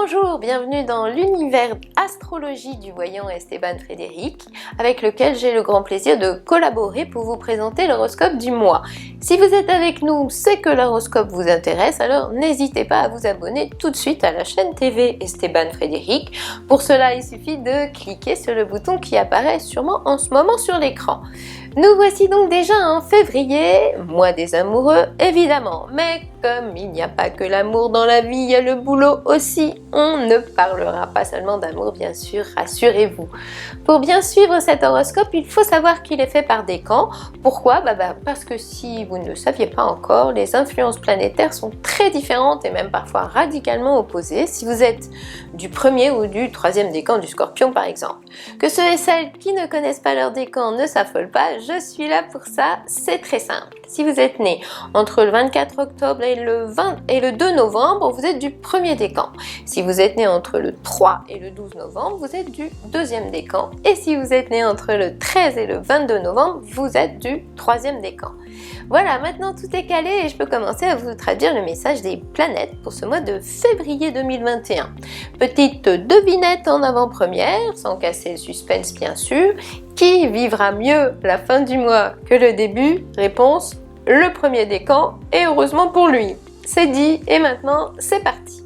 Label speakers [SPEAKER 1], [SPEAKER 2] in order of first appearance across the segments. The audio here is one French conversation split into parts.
[SPEAKER 1] Bonjour, bienvenue dans l'univers astrologie du voyant Esteban Frédéric, avec lequel j'ai le grand plaisir de collaborer pour vous présenter l'horoscope du mois. Si vous êtes avec nous, c'est que l'horoscope vous intéresse, alors n'hésitez pas à vous abonner tout de suite à la chaîne TV Esteban Frédéric. Pour cela, il suffit de cliquer sur le bouton qui apparaît sûrement en ce moment sur l'écran. Nous voici donc déjà en février, mois des amoureux évidemment, mais comme il n'y a pas que l'amour dans la vie, il y a le boulot aussi. On ne parlera pas seulement d'amour bien sûr, rassurez-vous. Pour bien suivre cet horoscope, il faut savoir qu'il est fait par décan. Pourquoi ? Parce que si vous ne le saviez pas encore, les influences planétaires sont très différentes et même parfois radicalement opposées si vous êtes du premier ou du troisième décan du Scorpion par exemple. Que ceux et celles qui ne connaissent pas leur décan ne s'affolent pas, je suis là pour ça, c'est très simple. Si vous êtes né entre le 24 octobre et le 2 novembre, vous êtes du premier décan. Si vous êtes né entre le 3 et le 12 novembre, vous êtes du deuxième décan. Et si vous êtes né entre le 13 et le 22 novembre, vous êtes du troisième décan. Voilà, maintenant tout est calé et je peux commencer à vous traduire le message des planètes pour ce mois de février 2021. Petite devinette en avant-première, sans casser le suspense bien sûr. Qui vivra mieux la fin du mois que le début ? Réponse, le premier décan, et heureusement pour lui. C'est dit et maintenant c'est parti.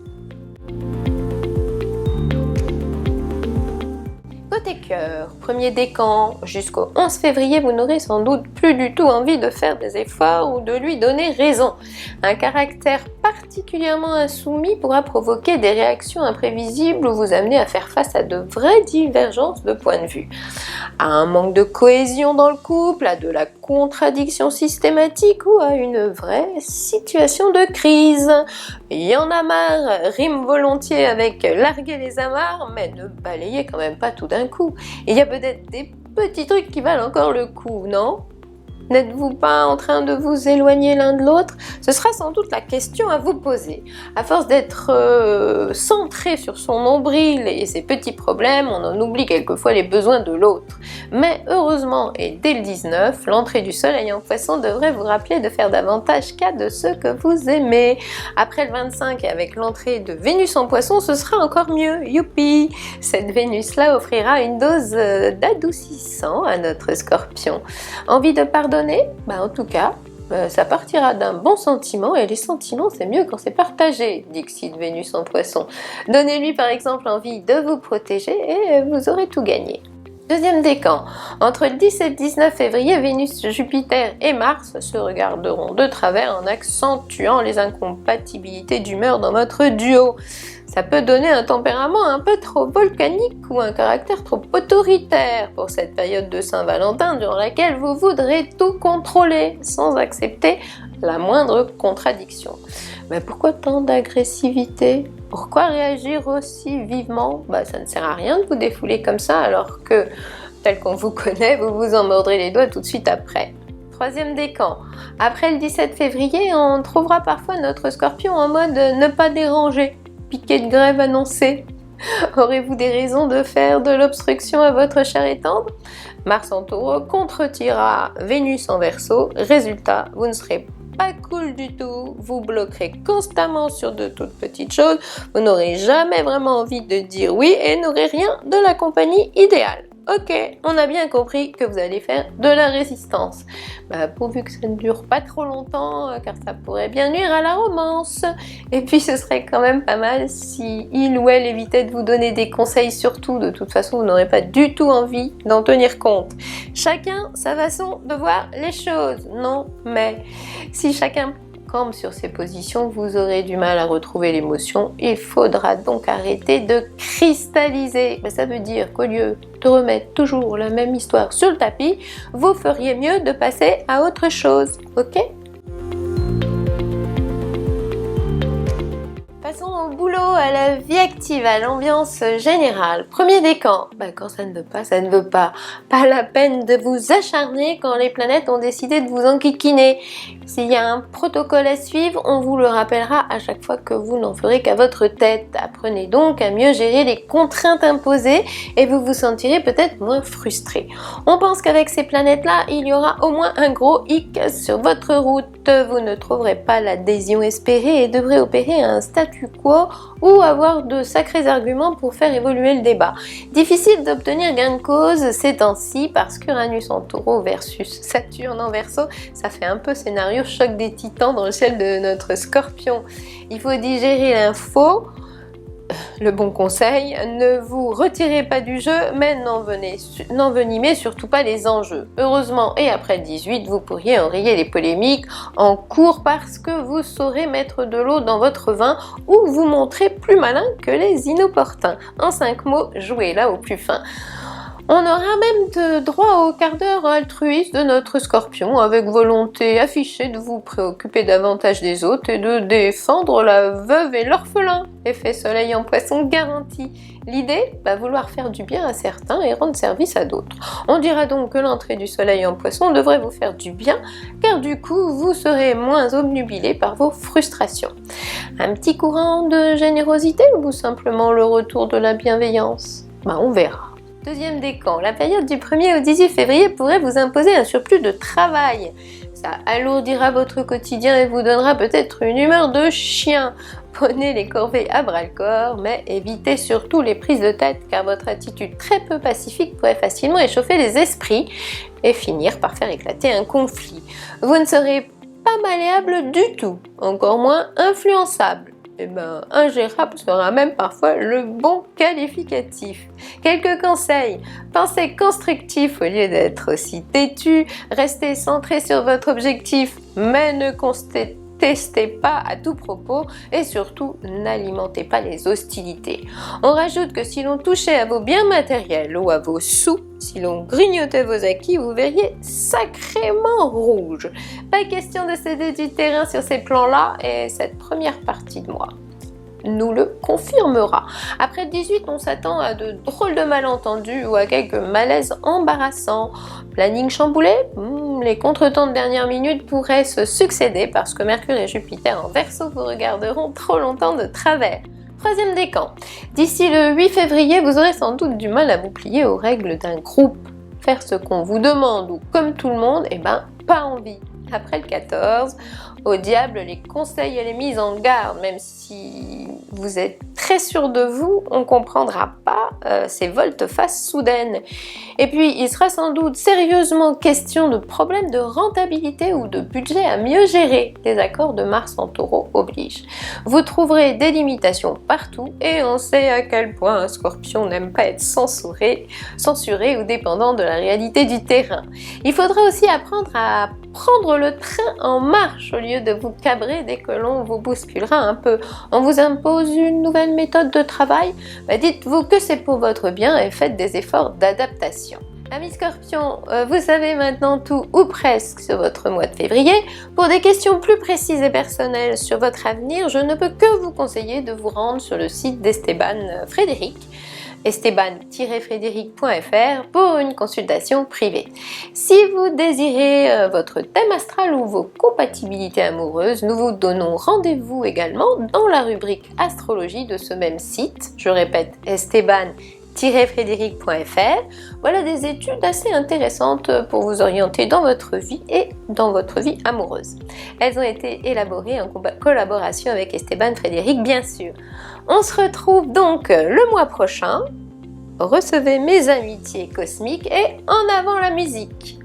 [SPEAKER 1] Côté cœur, premier décan, jusqu'au 11 février, vous n'aurez sans doute plus du tout envie de faire des efforts ou de lui donner raison. Un caractère particulièrement insoumis pourra provoquer des réactions imprévisibles ou vous amener à faire face à de vraies divergences de point de vue. À un manque de cohésion dans le couple, à de la contradiction systématique ou à une vraie situation de crise. Y en a marre rime volontiers avec larguer les amarres, mais ne balayez quand même pas tout d'un coup. Il y a peut-être des petits trucs qui valent encore le coup, non ? N'êtes-vous pas en train de vous éloigner l'un de l'autre ? Ce sera sans doute la question à vous poser. À force d'être centré sur son nombril et ses petits problèmes, on en oublie quelquefois les besoins de l'autre. Mais heureusement, et dès le 19, l'entrée du soleil en poisson devrait vous rappeler de faire davantage cas de ceux que vous aimez. Après le 25 et avec l'entrée de Vénus en poisson, ce sera encore mieux. Youpi ! Cette Vénus-là offrira une dose d'adoucissant à notre Scorpion. Envie de pardonner ? En tout cas, ça partira d'un bon sentiment et les sentiments c'est mieux quand c'est partagé, dixit Vénus en poisson. Donnez-lui par exemple envie de vous protéger et vous aurez tout gagné. Deuxième décan, entre le 10 et le 19 février, Vénus, Jupiter et Mars se regarderont de travers en accentuant les incompatibilités d'humeur dans votre duo. Ça peut donner un tempérament un peu trop volcanique ou un caractère trop autoritaire pour cette période de Saint-Valentin durant laquelle vous voudrez tout contrôler sans accepter la moindre contradiction. Mais pourquoi tant d'agressivité ? Pourquoi réagir aussi vivement ? Ça ne sert à rien de vous défouler comme ça alors que, tel qu'on vous connaît, vous vous en mordrez les doigts tout de suite après. Troisième décan. Après le 17 février, on trouvera parfois notre Scorpion en mode ne pas déranger. Piquet de grève annoncé. Aurez-vous des raisons de faire de l'obstruction à votre cher et tendre ? Mars en Taureau contretirera Vénus en Verseau. Résultat, vous ne serez pas cool du tout, vous bloquerez constamment sur de toutes petites choses, vous n'aurez jamais vraiment envie de dire oui et n'aurez rien de la compagnie idéale. Ok, on a bien compris que vous allez faire de la résistance. Pourvu que ça ne dure pas trop longtemps, car ça pourrait bien nuire à la romance. Et puis ce serait quand même pas mal si il ou elle évitait de vous donner des conseils, surtout de toute façon vous n'aurez pas du tout envie d'en tenir compte. Chacun sa façon de voir les choses, non mais si chacun campe sur ses positions, vous aurez du mal à retrouver l'émotion. Il faudra donc arrêter de cristalliser. Ça veut dire qu'au lieu de remettre toujours la même histoire sur le tapis, vous feriez mieux de passer à autre chose, ok ? Passons au boulot, à la vie active, à l'ambiance générale. Premier décan, quand ça ne veut pas, ça ne veut pas. Pas la peine de vous acharner quand les planètes ont décidé de vous enquiquiner. S'il y a un protocole à suivre, on vous le rappellera à chaque fois que vous n'en ferez qu'à votre tête. Apprenez donc à mieux gérer les contraintes imposées et vous vous sentirez peut-être moins frustré. On pense qu'avec ces planètes-là, il y aura au moins un gros hic sur votre route. Vous ne trouverez pas l'adhésion espérée et devrez opérer un statu quo ou avoir de sacrés arguments pour faire évoluer le débat. Difficile d'obtenir gain de cause ces temps-ci parce qu'Uranus en Taureau versus Saturne en Verseau, ça fait un peu scénario choc des titans dans le ciel de notre Scorpion. Il faut digérer l'info. Le bon conseil, ne vous retirez pas du jeu, mais n'envenimez surtout pas les enjeux. Heureusement, et après le 18, vous pourriez enrayer les polémiques en cours parce que vous saurez mettre de l'eau dans votre vin ou vous montrer plus malin que les inopportuns. En 5 mots, jouez là au plus fin. On aura même droit au quart d'heure altruiste de notre Scorpion, avec volonté affichée de vous préoccuper davantage des autres et de défendre la veuve et l'orphelin. Effet soleil en Poisson garanti. L'idée, vouloir faire du bien à certains et rendre service à d'autres. On dira donc que l'entrée du soleil en Poisson devrait vous faire du bien, car du coup, vous serez moins obnubilé par vos frustrations. Un petit courant de générosité ou simplement le retour de la bienveillance ? On verra. Deuxième décan, la période du 1er au 18 février pourrait vous imposer un surplus de travail. Ça alourdira votre quotidien et vous donnera peut-être une humeur de chien. Prenez les corvées à bras-le-corps, mais évitez surtout les prises de tête car votre attitude très peu pacifique pourrait facilement échauffer les esprits et finir par faire éclater un conflit. Vous ne serez pas malléable du tout, encore moins influençable. Ingérable sera même parfois le bon qualificatif. Quelques conseils. Pensez constructif au lieu d'être aussi têtu. Restez centré sur votre objectif, mais ne contestez pas à tout propos et surtout n'alimentez pas les hostilités. On rajoute que si l'on touchait à vos biens matériels ou à vos sous, si l'on grignotait vos acquis, vous verriez sacrément rouge. Pas question de céder du terrain sur ces plans-là et cette première partie de mois nous le confirmera. Après le 18, on s'attend à de drôles de malentendus ou à quelques malaises embarrassants. Planning chamboulé, les contretemps de dernière minute pourraient se succéder parce que Mercure et Jupiter en Verseau vous regarderont trop longtemps de travers. Troisième décan. D'ici le 8 février, vous aurez sans doute du mal à vous plier aux règles d'un groupe. Faire ce qu'on vous demande ou comme tout le monde, pas envie. Après le 14, au diable les conseils et les mises en garde, même si vous êtes très sûr de vous, on ne comprendra pas ces volte-face soudaines. Et puis, il sera sans doute sérieusement question de problèmes de rentabilité ou de budget à mieux gérer. Les accords de Mars en Taureau obligent. Vous trouverez des limitations partout et on sait à quel point un Scorpion n'aime pas être censuré ou dépendant de la réalité du terrain. Il faudra aussi apprendre à prendre le train en marche au lieu de vous cabrer dès que l'on vous bousculera un peu. On vous impose une nouvelle méthode de travail, dites-vous que c'est pour votre bien et faites des efforts d'adaptation. Amis Scorpions, vous savez maintenant tout ou presque sur votre mois de février. Pour des questions plus précises et personnelles sur votre avenir, je ne peux que vous conseiller de vous rendre sur le site d'Esteban Frédéric, esteban-frédéric.fr pour une consultation privée. Si vous désirez votre thème astral ou vos compatibilités amoureuses, nous vous donnons rendez-vous également dans la rubrique astrologie de ce même site. Je répète, esteban-frédéric.fr. Voilà des études assez intéressantes pour vous orienter dans votre vie et dans votre vie amoureuse. Elles ont été élaborées en collaboration avec Esteban Frédéric, bien sûr. On se retrouve donc le mois prochain. Recevez mes amitiés cosmiques et en avant la musique!